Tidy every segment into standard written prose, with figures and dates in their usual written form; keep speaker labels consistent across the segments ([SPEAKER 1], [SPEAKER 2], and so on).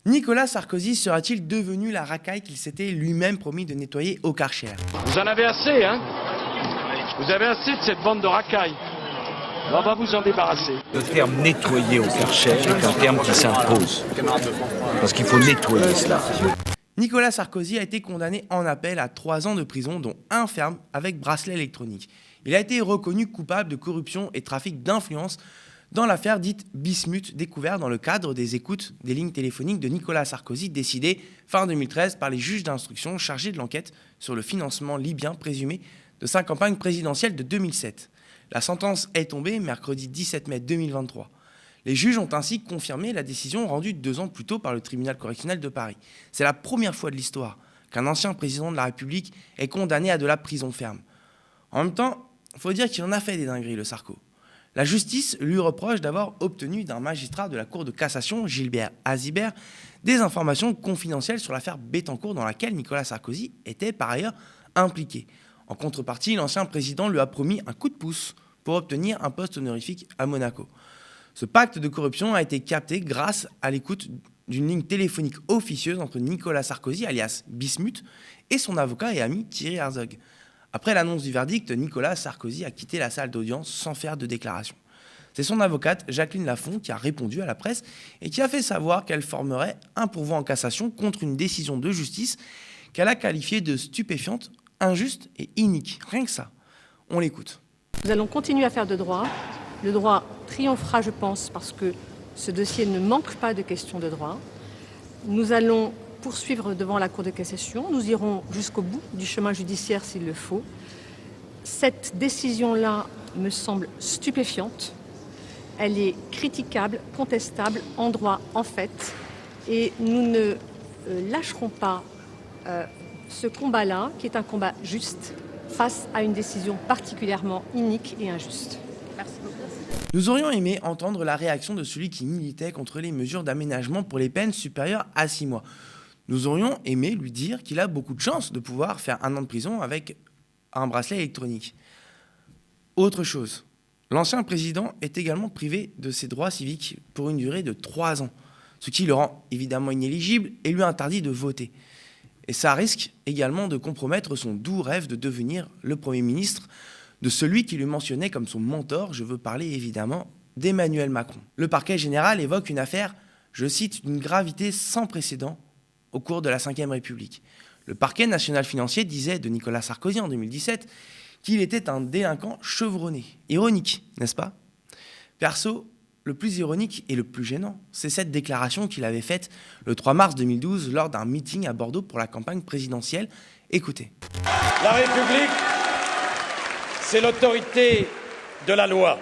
[SPEAKER 1] Nicolas Sarkozy sera-t-il devenu la racaille qu'il s'était lui-même promis de nettoyer au Karcher?
[SPEAKER 2] Vous en avez assez, hein? Vous avez assez de cette bande de racailles. On va vous en débarrasser.
[SPEAKER 3] Le terme nettoyer au Karcher est un terme qui s'impose. Parce qu'il faut nettoyer cela.
[SPEAKER 1] Nicolas Sarkozy a été condamné en appel à 3 ans de prison, dont 1 ferme avec bracelet électronique. Il a été reconnu coupable de corruption et trafic d'influence dans l'affaire dite Bismuth, découverte dans le cadre des écoutes des lignes téléphoniques de Nicolas Sarkozy, décidées fin 2013 par les juges d'instruction chargés de l'enquête sur le financement libyen présumé de sa campagne présidentielle de 2007. La sentence est tombée mercredi 17 mai 2023. Les juges ont ainsi confirmé la décision rendue 2 ans plus tôt par le tribunal correctionnel de Paris. C'est la première fois de l'histoire qu'un ancien président de la République est condamné à de la prison ferme. En même temps, il faut dire qu'il en a fait des dingueries, le Sarko. La justice lui reproche d'avoir obtenu d'un magistrat de la Cour de cassation, Gilbert Azibert, des informations confidentielles sur l'affaire Bettencourt dans laquelle Nicolas Sarkozy était par ailleurs impliqué. En contrepartie, l'ancien président lui a promis un coup de pouce pour obtenir un poste honorifique à Monaco. Ce pacte de corruption a été capté grâce à l'écoute d'une ligne téléphonique officieuse entre Nicolas Sarkozy, alias Bismuth, et son avocat et ami Thierry Herzog. Après l'annonce du verdict, Nicolas Sarkozy a quitté la salle d'audience sans faire de déclaration. C'est son avocate, Jacqueline Lafont, qui a répondu à la presse et qui a fait savoir qu'elle formerait un pourvoi en cassation contre une décision de justice qu'elle a qualifiée de stupéfiante, injuste et inique. Rien que ça. On l'écoute.
[SPEAKER 4] Nous allons continuer à faire de droit. Le droit triomphera, je pense, parce que ce dossier ne manque pas de questions de droit. Nous allons poursuivre devant la Cour de cassation. Nous irons jusqu'au bout du chemin judiciaire s'il le faut. Cette décision-là me semble stupéfiante. Elle est critiquable, contestable, en droit, en fait. Et nous ne lâcherons pas ce combat-là, qui est un combat juste, face à une décision particulièrement inique et injuste. Merci beaucoup.
[SPEAKER 1] Nous aurions aimé entendre la réaction de celui qui militait contre les mesures d'aménagement pour les peines supérieures à 6 mois. Nous aurions aimé lui dire qu'il a beaucoup de chance de pouvoir faire 1 an de prison avec un bracelet électronique. Autre chose, l'ancien président est également privé de ses droits civiques pour une durée de 3 ans, ce qui le rend évidemment inéligible et lui interdit de voter. Et ça risque également de compromettre son doux rêve de devenir le Premier ministre de celui qui lui mentionnait comme son mentor. Je veux parler évidemment d'Emmanuel Macron. Le parquet général évoque une affaire, je cite, d'une gravité sans précédent au cours de la Ve République. Le parquet national financier disait de Nicolas Sarkozy en 2017 qu'il était un délinquant chevronné. Ironique, n'est-ce pas? Perso, le plus ironique et le plus gênant, c'est cette déclaration qu'il avait faite le 3 mars 2012 lors d'un meeting à Bordeaux pour la campagne présidentielle. Écoutez.
[SPEAKER 2] La République, c'est l'autorité de la loi.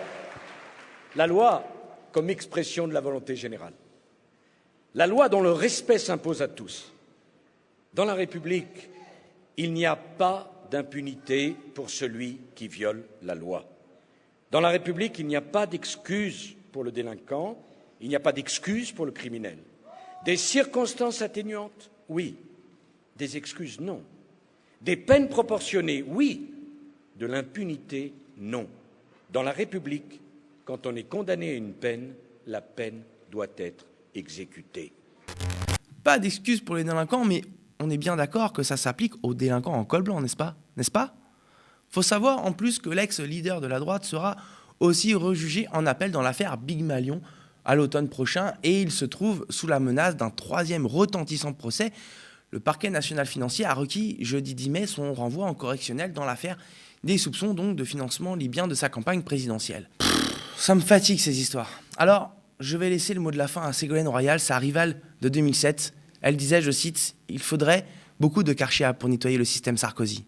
[SPEAKER 2] La loi comme expression de la volonté générale. La loi dont le respect s'impose à tous. Dans la République, il n'y a pas d'impunité pour celui qui viole la loi. Dans la République, il n'y a pas d'excuse pour le délinquant, il n'y a pas d'excuse pour le criminel. Des circonstances atténuantes, oui. Des excuses, non. Des peines proportionnées, oui. De l'impunité, non. Dans la République, quand on est condamné à une peine, la peine doit être exécutée.
[SPEAKER 1] Pas d'excuses pour les délinquants, mais on est bien d'accord que ça s'applique aux délinquants en col blanc, n'est-ce pas? N'est-ce pas? Faut savoir en plus que l'ex-leader de la droite sera aussi rejugé en appel dans l'affaire Big Malion à l'automne prochain et il se trouve sous la menace d'un 3e retentissant procès. Le parquet national financier a requis jeudi 10 mai son renvoi en correctionnel dans l'affaire des soupçons donc de financement libyen de sa campagne présidentielle. Ça me fatigue ces histoires. Alors, je vais laisser le mot de la fin à Ségolène Royal, sa rivale de 2007. Elle disait, je cite, « Il faudrait beaucoup de Karcher pour nettoyer le système Sarkozy ».